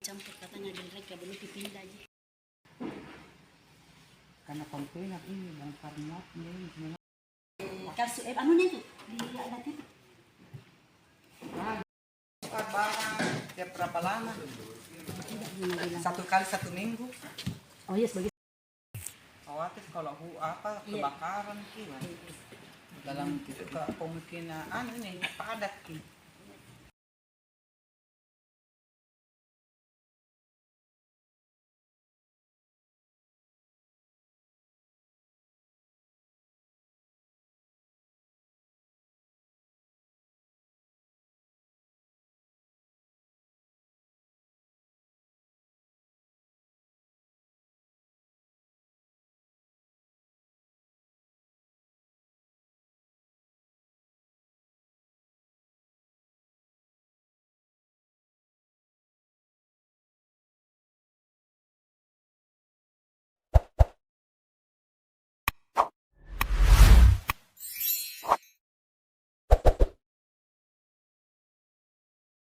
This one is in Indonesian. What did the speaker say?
Campur katanya mereka belum dipindah aja. Karena kontainer ini bongkar muatnya ini. Kasus anunya itu di ada titik. Bongkar barang tiap berapa lama? Satu kali 1 minggu. Oh iya sebagai Khawatir kalau kebakaran dalam itu kemungkinan ini padat